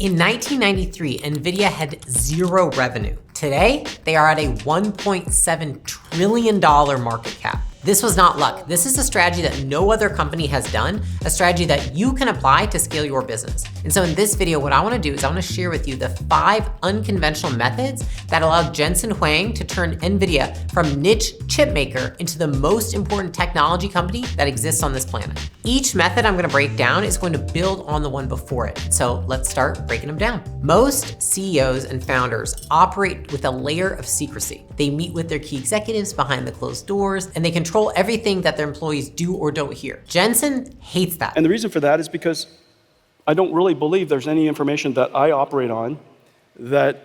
In 1993, Nvidia had zero revenue. Today, they are at a $1.7 trillion market cap. This was not luck. This is a strategy that no other company has done, a strategy that you can apply to scale your business. And so in this video, what I wanna do is I wanna share with you the 5 unconventional methods that allowed Jensen Huang to turn Nvidia from niche chip maker into the most important technology company that exists on this planet. Each method I'm gonna break down is going to build on the one before it. So let's start breaking them down. Most CEOs and founders operate with a layer of secrecy. They meet with their key executives behind the closed doors, and they control everything that their employees do or don't hear. Jensen hates that. And the reason for that is because I don't really believe there's any information that I operate on that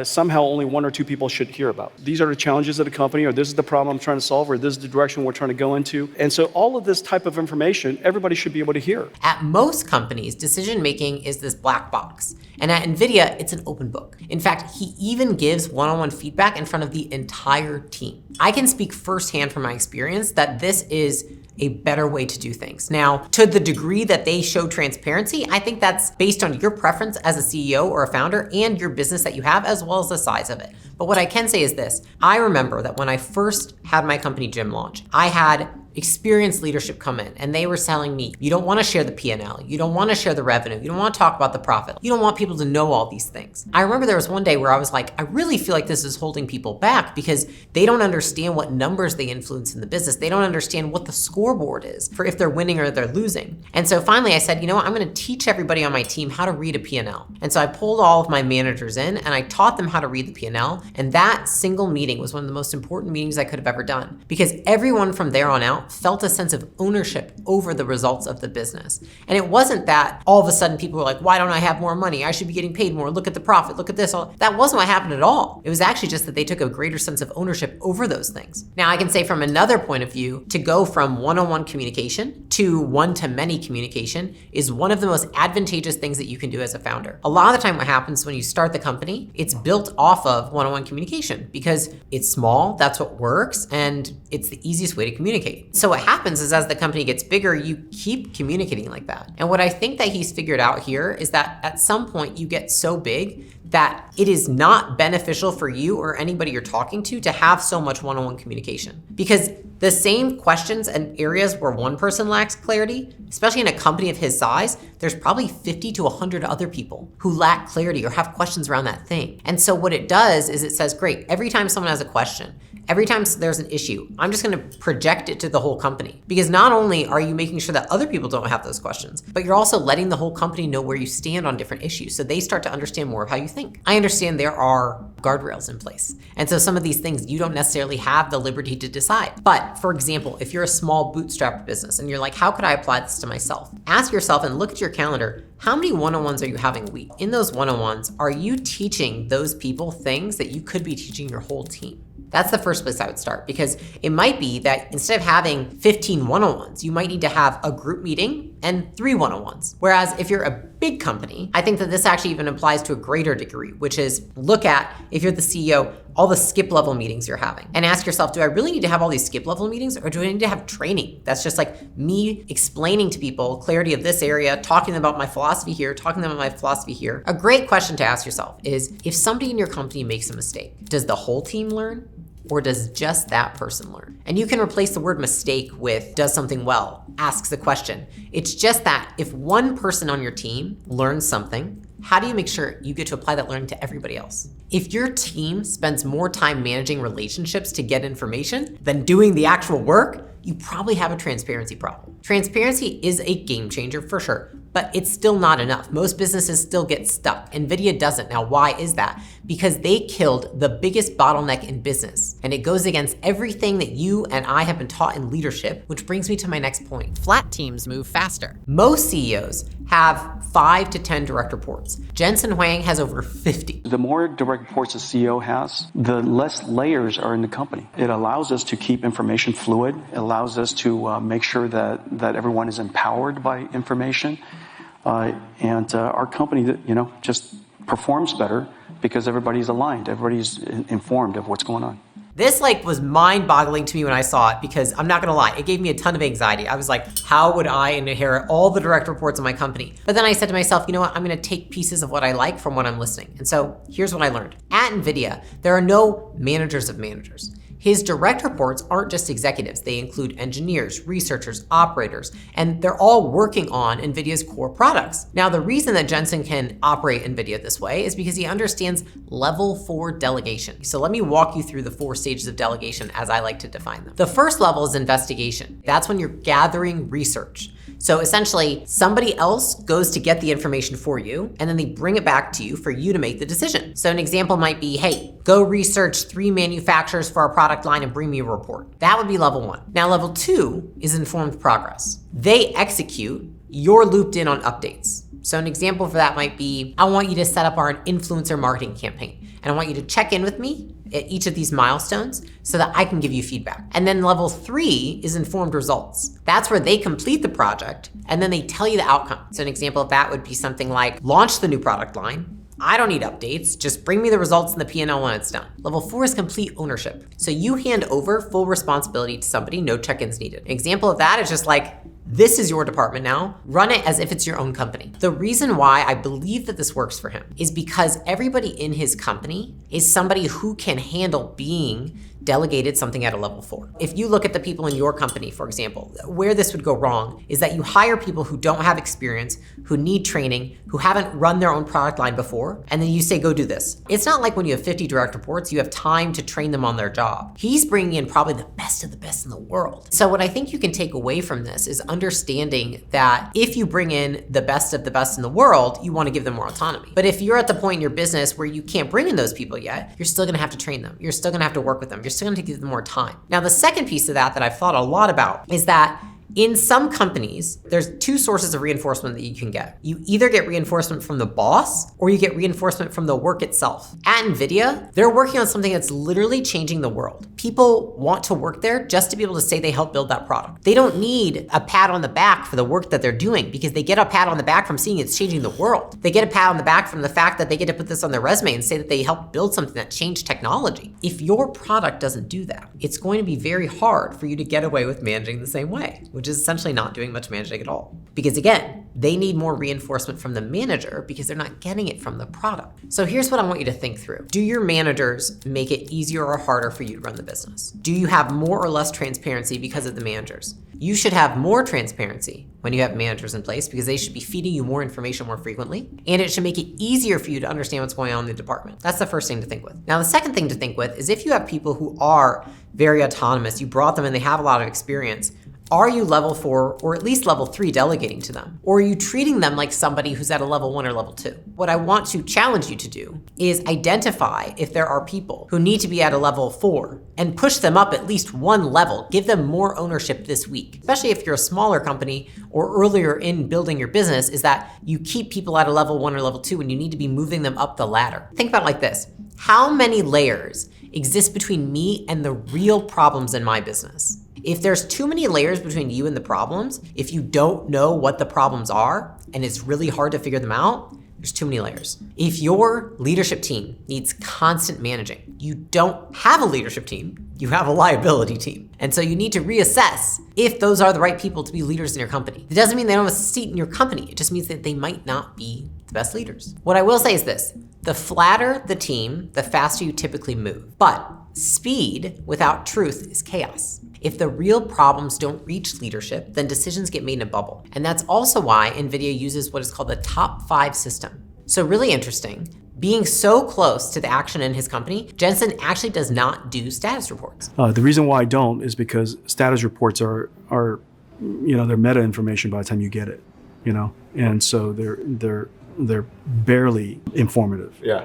somehow only 1 or 2 people should hear about. These are the challenges of the company, or this is the problem I'm trying to solve, or this is the direction we're trying to go into. And so all of this type of information, everybody should be able to hear. At most companies, decision-making is this black box. And at Nvidia, it's an open book. In fact, he even gives one-on-one feedback in front of the entire team. I can speak firsthand from my experience that this is a better way to do things. Now, to the degree that they show transparency, I think that's based on your preference as a CEO or a founder and your business that you have, as well as the size of it. But what I can say is this: I remember that when I first had my company Gym launch, I had experienced leadership come in and they were telling me, you don't want to share the P&L, you don't want to share the revenue, you don't want to talk about the profit, you don't want people to know all these things. I remember there was one day where I was like, I really feel like this is holding people back because they don't understand what numbers they influence in the business. They don't understand what the scoreboard is for if they're winning or they're losing. And so finally I said, you know what, I'm going to teach everybody on my team how to read a P&L. And so I pulled all of my managers in and I taught them how to read the P&L. And that single meeting was one of the most important meetings I could have ever done, because everyone from there on out felt a sense of ownership over the results of the business. And it wasn't that all of a sudden people were like, why don't I have more money? I should be getting paid more. Look at the profit. Look at this. That wasn't what happened at all. It was actually just that they took a greater sense of ownership over those things. Now, I can say from another point of view, to go from one-on-one communication to one-to-many communication is one of the most advantageous things that you can do as a founder. A lot of the time what happens when you start the company, it's built off of one-on-one communication because it's small, that's what works, and it's the easiest way to communicate. So what happens is as the company gets bigger, you keep communicating like that. And what I think that he's figured out here is that at some point you get so big that it is not beneficial for you or anybody you're talking to have so much one-on-one communication. Because the same questions and areas where one person lacks clarity, especially in a company of his size, there's probably 50 to 100 other people who lack clarity or have questions around that thing. And so what it does is it says, great, every time someone has a question, every time there's an issue, I'm just gonna project it to the whole company. Because not only are you making sure that other people don't have those questions, but you're also letting the whole company know where you stand on different issues, so they start to understand more of how you think. I understand there are guardrails in place. And so some of these things you don't necessarily have the liberty to decide. But for example, if you're a small bootstrap business and you're like, how could I apply this to myself? Ask yourself and look at your calendar, how many one-on-ones are you having a week? In those one-on-ones, are you teaching those people things that you could be teaching your whole team? That's the first place I would start, because it might be that instead of having 15 one-on-ones, you might need to have a group meeting and 3 one-on-ones. Whereas if you're a big company, I think that this actually even applies to a greater degree, which is look at, if you're the CEO, all the skip level meetings you're having and ask yourself, do I really need to have all these skip level meetings, or do I need to have training? That's just like me explaining to people clarity of this area, talking about my philosophy here, talking about my philosophy here. A great question to ask yourself is, if somebody in your company makes a mistake, does the whole team learn? Or does just that person learn? And you can replace the word mistake with does something well, asks a question. It's just that if one person on your team learns something, how do you make sure you get to apply that learning to everybody else? If your team spends more time managing relationships to get information than doing the actual work, you probably have a transparency problem. Transparency is a game changer for sure, but it's still not enough. Most businesses still get stuck. Nvidia doesn't. Now, why is that? Because they killed the biggest bottleneck in business. And it goes against everything that you and I have been taught in leadership, which brings me to my next point. Flat teams move faster. Most CEOs have 5 to 10 direct reports. Jensen Huang has over 50. The more direct reports a CEO has, the less layers are in the company. It allows us to keep information fluid. It allows us to make sure that everyone is empowered by information. And our company, just performs better because everybody's aligned. Everybody's informed of what's going on. This was mind-boggling to me when I saw it, because I'm not gonna lie, it gave me a ton of anxiety. I was like, how would I inherit all the direct reports of my company? But then I said to myself, you know what, I'm gonna take pieces of what I like from what I'm listening. And so here's what I learned. At Nvidia, there are no managers of managers. His direct reports aren't just executives. They include engineers, researchers, operators, and they're all working on NVIDIA's core products. Now, the reason that Jensen can operate NVIDIA this way is because he understands level 4 delegation. So let me walk you through the 4 stages of delegation as I like to define them. The first level is investigation. That's when you're gathering research. So essentially, somebody else goes to get the information for you, and then they bring it back to you for you to make the decision. So an example might be, hey, go research 3 manufacturers for our product line and bring me a report. That would be level 1. Now, level 2 is informed progress. They execute, you're looped in on updates. So an example for that might be, I want you to set up our influencer marketing campaign, and I want you to check in with me at each of these milestones so that I can give you feedback. And then level 3 is informed results. That's where they complete the project and then they tell you the outcome. So an example of that would be something like, launch the new product line. I don't need updates, just bring me the results in the P&L when it's done. Level 4 is complete ownership. So you hand over full responsibility to somebody, no check-ins needed. An example of that is just like, this is your department now. Run it as if it's your own company. The reason why I believe that this works for him is because everybody in his company is somebody who can handle being delegated something at a level 4. If you look at the people in your company, for example, where this would go wrong is that you hire people who don't have experience, who need training, who haven't run their own product line before, and then you say, go do this. It's not like when you have 50 direct reports, you have time to train them on their job. He's bringing in probably the best of the best in the world. So what I think you can take away from this is understanding that if you bring in the best of the best in the world, you want to give them more autonomy. But if you're at the point in your business where you can't bring in those people yet, you're still going to have to train them. You're still going to have to work with them. You're still going to give them more time. Now, the second piece of that I've thought a lot about is that in some companies, there's 2 sources of reinforcement that you can get. You either get reinforcement from the boss or you get reinforcement from the work itself. At Nvidia, they're working on something that's literally changing the world. People want to work there just to be able to say they helped build that product. They don't need a pat on the back for the work that they're doing because they get a pat on the back from seeing it's changing the world. They get a pat on the back from the fact that they get to put this on their resume and say that they helped build something that changed technology. If your product doesn't do that, it's going to be very hard for you to get away with managing the same way, which is essentially not doing much managing at all. Because again, they need more reinforcement from the manager because they're not getting it from the product. So here's what I want you to think through. Do your managers make it easier or harder for you to run the business? Do you have more or less transparency because of the managers? You should have more transparency when you have managers in place because they should be feeding you more information more frequently, and it should make it easier for you to understand what's going on in the department. That's the first thing to think with. Now, the second thing to think with is if you have people who are very autonomous, you brought them and they have a lot of experience, are you level 4 or at least level 3 delegating to them? Or are you treating them like somebody who's at a level 1 or level 2? What I want to challenge you to do is identify if there are people who need to be at a level 4 and push them up at least 1 level. Give them more ownership this week, especially if you're a smaller company or earlier in building your business, is that you keep people at a level 1 or level 2 and you need to be moving them up the ladder. Think about it like this. How many layers exist between me and the real problems in my business? If there's too many layers between you and the problems, if you don't know what the problems are, and it's really hard to figure them out, there's too many layers. If your leadership team needs constant managing, you don't have a leadership team, you have a liability team. And so you need to reassess if those are the right people to be leaders in your company. It doesn't mean they don't have a seat in your company. It just means that they might not be the best leaders. What I will say is this, the flatter the team, the faster you typically move. But speed without truth is chaos. If the real problems don't reach leadership, then decisions get made in a bubble. And that's also why NVIDIA uses what is called the top 5 system. So really interesting, being so close to the action in his company, Jensen actually does not do status reports. The reason why I don't is because status reports are they're meta information by the time you get it, and so they're barely informative. Yeah.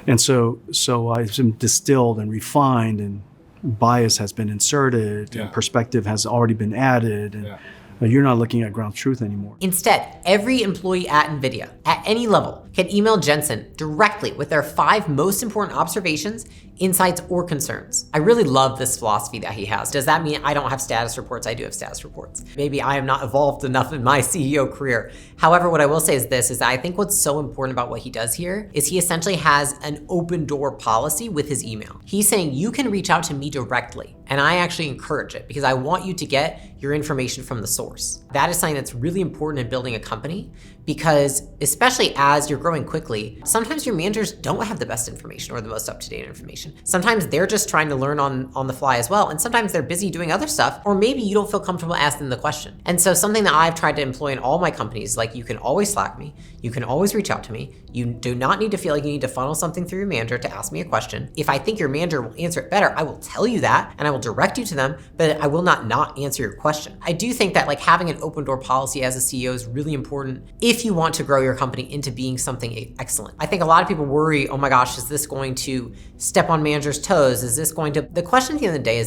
And so I've been distilled and refined, and bias has been inserted, and perspective has already been added, and you're not looking at ground truth anymore. Instead, every employee at NVIDIA, at any level, can email Jensen directly with their 5 most important observations, insights, or concerns. I really love this philosophy that he has. Does that mean I don't have status reports? I do have status reports. Maybe I am not evolved enough in my CEO career. However, what I will say is this, is that I think what's so important about what he does here is he essentially has an open door policy with his email. He's saying you can reach out to me directly, and I actually encourage it because I want you to get your information from the source. That is something that's really important in building a company because especially as you're growing quickly, sometimes your managers don't have the best information or the most up-to-date information. Sometimes they're just trying to learn on the fly as well. And sometimes they're busy doing other stuff, or maybe you don't feel comfortable asking the question. And so something that I've tried to employ in all my companies, like you can always Slack me, you can always reach out to me. You do not need to feel like you need to funnel something through your manager to ask me a question. If I think your manager will answer it better, I will tell you that and I will direct you to them, but I will not answer your question. I do think that like having an open door policy as a CEO is really important if you want to grow your company into being something excellent. I think a lot of people worry, oh my gosh, is this going to step on managers' toes? Is this going to, the question at the end of the day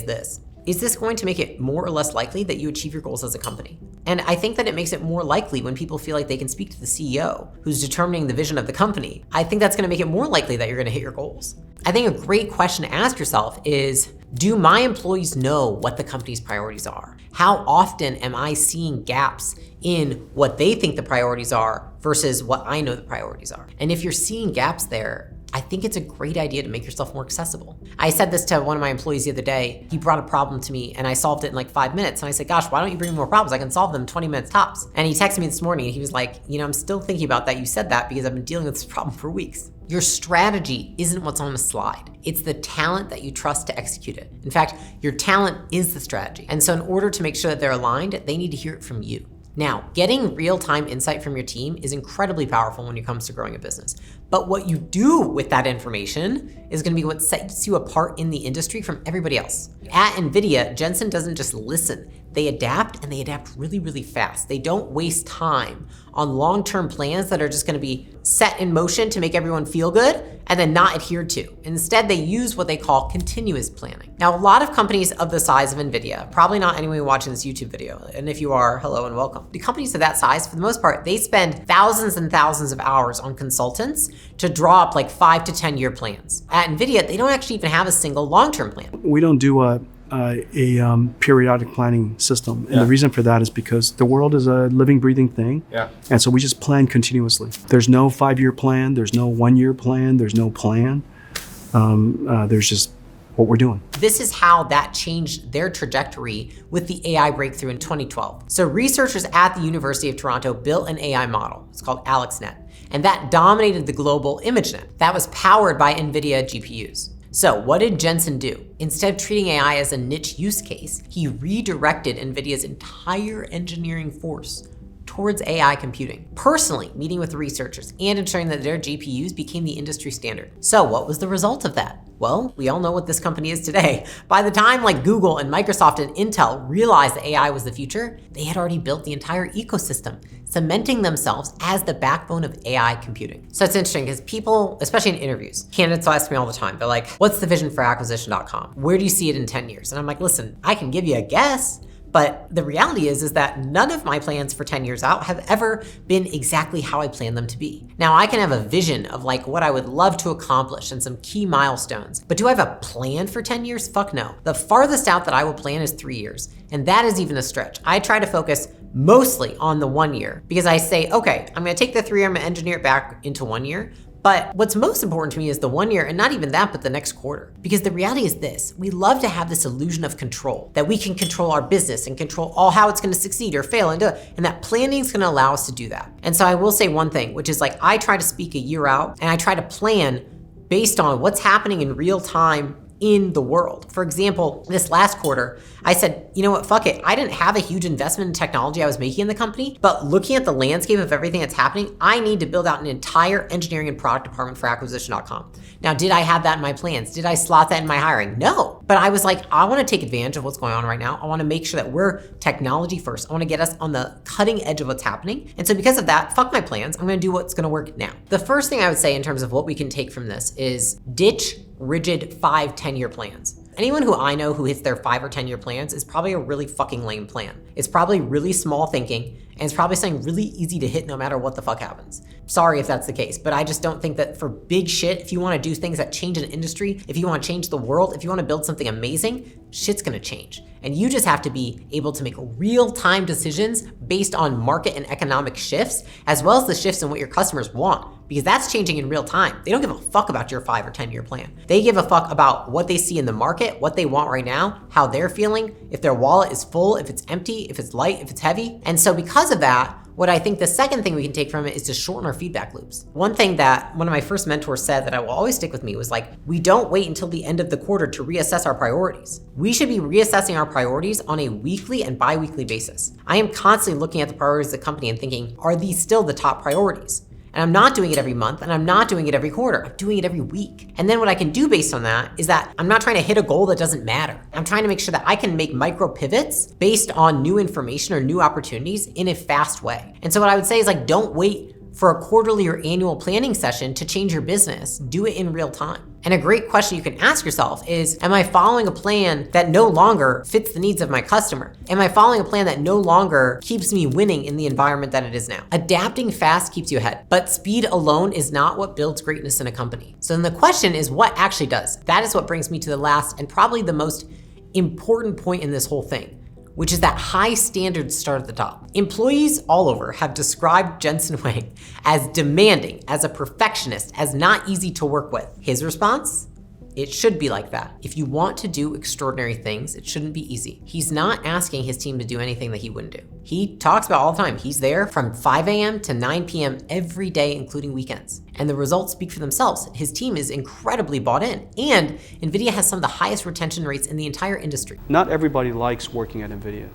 is this going to make it more or less likely that you achieve your goals as a company? And I think that it makes it more likely when people feel like they can speak to the CEO who's determining the vision of the company. I think that's gonna make it more likely that you're gonna hit your goals. I think a great question to ask yourself is, do my employees know what the company's priorities are? How often am I seeing gaps in what they think the priorities are versus what I know the priorities are? And if you're seeing gaps there, I think it's a great idea to make yourself more accessible. I said this to one of my employees the other day. He brought a problem to me and I solved it in like 5 minutes. And I said, gosh, why don't you bring me more problems? I can solve them in 20 minutes tops. And he texted me this morning and he was like, I'm still thinking about that. You said that because I've been dealing with this problem for weeks. Your strategy isn't what's on the slide. It's the talent that you trust to execute it. In fact, your talent is the strategy. And so in order to make sure that they're aligned, they need to hear it from you. Now, getting real-time insight from your team is incredibly powerful when it comes to growing a business. But what you do with that information is gonna be what sets you apart in the industry from everybody else. At Nvidia, Jensen doesn't just listen. They adapt, and they adapt really, really fast. They don't waste time on long-term plans that are just gonna be set in motion to make everyone feel good and then not adhered to. Instead, they use what they call continuous planning. Now, a lot of companies of the size of Nvidia, probably not anyone watching this YouTube video, and if you are, hello and welcome. The companies of that size, for the most part, they spend thousands and thousands of hours on consultants to draw up like 5 to 10 year plans. At Nvidia, they don't actually even have a single long-term plan. We don't do a periodic planning system. And the reason for that is because the world is a living, breathing thing. And so we just plan continuously. There's no 5-year plan. There's no 1-year plan. There's no plan. There's just what we're doing. This is how that changed their trajectory with the AI breakthrough in 2012. So researchers at the University of Toronto built an AI model. It's called AlexNet. And that dominated the global ImageNet. That was powered by NVIDIA GPUs. So what did Jensen do? Instead of treating AI as a niche use case, he redirected NVIDIA's entire engineering force towards AI computing, personally meeting with the researchers and ensuring that their GPUs became the industry standard. So what was the result of that? Well, we all know what this company is today. By the time like Google and Microsoft and Intel realized that AI was the future, they had already built the entire ecosystem, cementing themselves as the backbone of AI computing. So it's interesting because people, especially in interviews, candidates will ask me all the time, they're like, what's the vision for acquisition.com? Where do you see it in 10 years? And I'm like, listen, I can give you a guess, but the reality is that none of my plans for 10 years out have ever been exactly how I plan them to be. Now I can have a vision of like what I would love to accomplish and some key milestones, but do I have a plan for 10 years? Fuck no. The farthest out that I will plan is 3 years. And that is even a stretch. I try to focus mostly on the 1 year because I say, okay, I'm gonna take the 3 year, I'm gonna engineer it back into 1 year. But what's most important to me is the 1 year, and not even that, but the next quarter. Because the reality is this, we love to have this illusion of control, that we can control our business and control all how it's gonna succeed or fail and that planning is gonna allow us to do that. And so I will say one thing, which is like, I try to speak a year out and I try to plan based on what's happening in real time in the world. For example, this last quarter, I said, you know what, fuck it. I didn't have a huge investment in technology I was making in the company, but looking at the landscape of everything that's happening, I need to build out an entire engineering and product department for acquisition.com. Now, did I have that in my plans? Did I slot that in my hiring? No, but I was like, I wanna take advantage of what's going on right now. I wanna make sure that we're technology first. I wanna get us on the cutting edge of what's happening. And so because of that, fuck my plans. I'm gonna do what's gonna work now. The first thing I would say in terms of what we can take from this is ditch rigid 5, 10-year plans. Anyone who I know who hits their 5 or 10-year plans is probably a really fucking lame plan. It's probably really small thinking, and it's probably something really easy to hit no matter what the fuck happens. Sorry if that's the case, but I just don't think that for big shit, if you wanna do things that change an industry, if you wanna change the world, if you wanna build something amazing, shit's gonna change. And you just have to be able to make real-time decisions based on market and economic shifts, as well as the shifts in what your customers want, because that's changing in real time. They don't give a fuck about your 5 or 10-year plan. They give a fuck about what they see in the market, what they want right now, how they're feeling, if their wallet is full, if it's empty, if it's light, if it's heavy. And so because of that, what I think the second thing we can take from it is to shorten our feedback loops. One thing that one of my first mentors said that I will always stick with me was like, we don't wait until the end of the quarter to reassess our priorities. We should be reassessing our priorities on a weekly and bi-weekly basis. I am constantly looking at the priorities of the company and thinking, are these still the top priorities? And I'm not doing it every month, and I'm not doing it every quarter. I'm doing it every week. And then what I can do based on that is that I'm not trying to hit a goal that doesn't matter. I'm trying to make sure that I can make micro pivots based on new information or new opportunities in a fast way. And so what I would say is like, don't wait for a quarterly or annual planning session to change your business. Do it in real time. And a great question you can ask yourself is, am I following a plan that no longer fits the needs of my customer? Am I following a plan that no longer keeps me winning in the environment that it is now? Adapting fast keeps you ahead, but speed alone is not what builds greatness in a company. So then the question is, what actually does? That is what brings me to the last and probably the most important point in this whole thing, which is that high standards start at the top. Employees all over have described Jensen Huang as demanding, as a perfectionist, as not easy to work with. His response? It should be like that. If you want to do extraordinary things, it shouldn't be easy. He's not asking his team to do anything that he wouldn't do. He talks about all the time. He's there from 5 a.m. to 9 p.m. every day, including weekends. And the results speak for themselves. His team is incredibly bought in. And Nvidia has some of the highest retention rates in the entire industry. Not everybody likes working at Nvidia.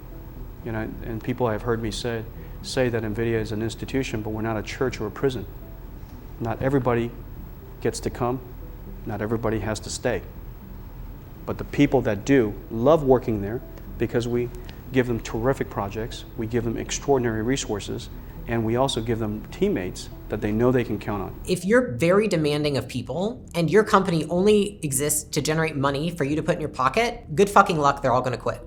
You know, and people have heard me say that Nvidia is an institution, but we're not a church or a prison. Not everybody gets to come. Not everybody has to stay. But the people that do love working there because we give them terrific projects, we give them extraordinary resources, and we also give them teammates that they know they can count on. If you're very demanding of people and your company only exists to generate money for you to put in your pocket, good fucking luck, they're all gonna quit.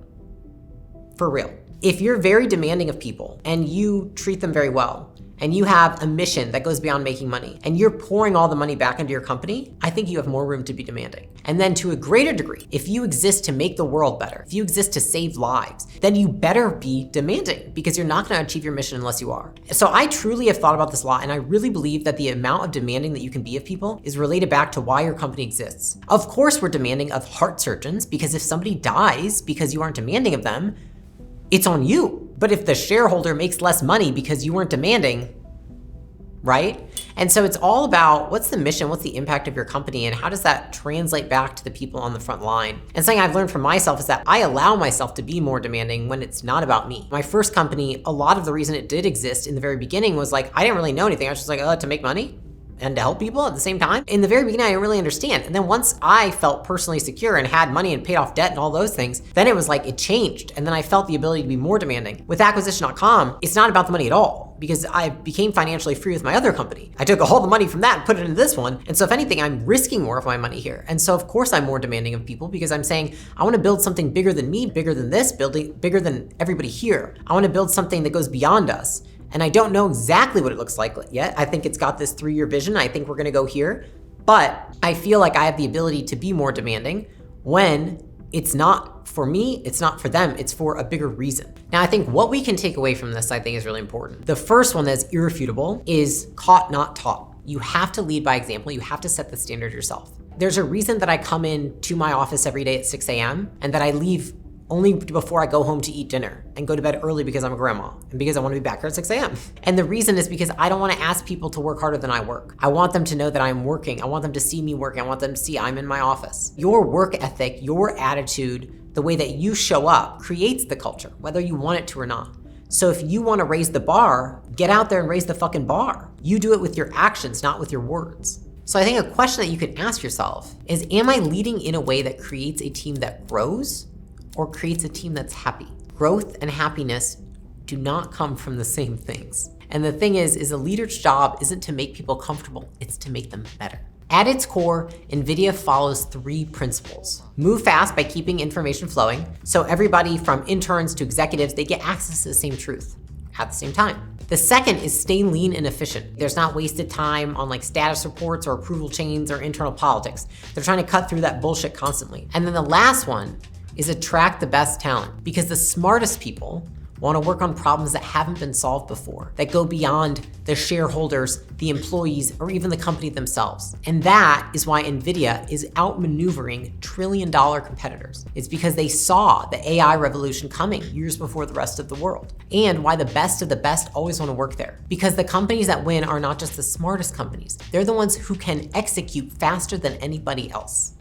For real. If you're very demanding of people and you treat them very well, and you have a mission that goes beyond making money, and you're pouring all the money back into your company, I think you have more room to be demanding. And then to a greater degree, if you exist to make the world better, if you exist to save lives, then you better be demanding because you're not gonna achieve your mission unless you are. So I truly have thought about this a lot, and I really believe that the amount of demanding that you can be of people is related back to why your company exists. Of course, we're demanding of heart surgeons because if somebody dies because you aren't demanding of them, it's on you. But if the shareholder makes less money because you weren't demanding, right? And so it's all about what's the mission, what's the impact of your company, and how does that translate back to the people on the front line? And something I've learned from myself is that I allow myself to be more demanding when it's not about me. My first company, a lot of the reason it did exist in the very beginning was like, I didn't really know anything. I was just like, to make money and to help people at the same time. In the very beginning, I didn't really understand. And then once I felt personally secure and had money and paid off debt and all those things, then it was like, it changed. And then I felt the ability to be more demanding. With acquisition.com, it's not about the money at all because I became financially free with my other company. I took all the money from that and put it into this one. And so if anything, I'm risking more of my money here. And so of course I'm more demanding of people because I'm saying, I wanna build something bigger than me, bigger than this, bigger than everybody here. I wanna build something that goes beyond us. And I don't know exactly what it looks like yet. I think it's got this 3-year vision. I think we're gonna go here, but I feel like I have the ability to be more demanding when it's not for me, it's not for them, it's for a bigger reason. Now, I think what we can take away from this, I think is really important. The first one that's irrefutable is caught, not taught. You have to lead by example. You have to set the standard yourself. There's a reason that I come in to my office every day at 6 a.m. and that I leave only before I go home to eat dinner and go to bed early because I'm a grandma and because I want to be back here at 6 a.m. And the reason is because I don't want to ask people to work harder than I work. I want them to know that I'm working. I want them to see me working. I want them to see I'm in my office. Your work ethic, your attitude, the way that you show up creates the culture, whether you want it to or not. So if you want to raise the bar, get out there and raise the fucking bar. You do it with your actions, not with your words. So I think a question that you can ask yourself is, am I leading in a way that creates a team that grows or creates a team that's happy? Growth and happiness do not come from the same things. And the thing is a leader's job isn't to make people comfortable, it's to make them better. At its core, Nvidia follows 3 principles. Move fast by keeping information flowing, so everybody from interns to executives, they get access to the same truth. at the same time. The second is stay lean and efficient. There's not wasted time on like status reports or approval chains or internal politics. They're trying to cut through that bullshit constantly. And then the last one is attract the best talent, because the smartest people want to work on problems that haven't been solved before, that go beyond the shareholders, the employees, or even the company themselves. And that is why Nvidia is outmaneuvering trillion-dollar competitors. It's because they saw the AI revolution coming years before the rest of the world. And why the best of the best always want to work there. Because the companies that win are not just the smartest companies, they're the ones who can execute faster than anybody else.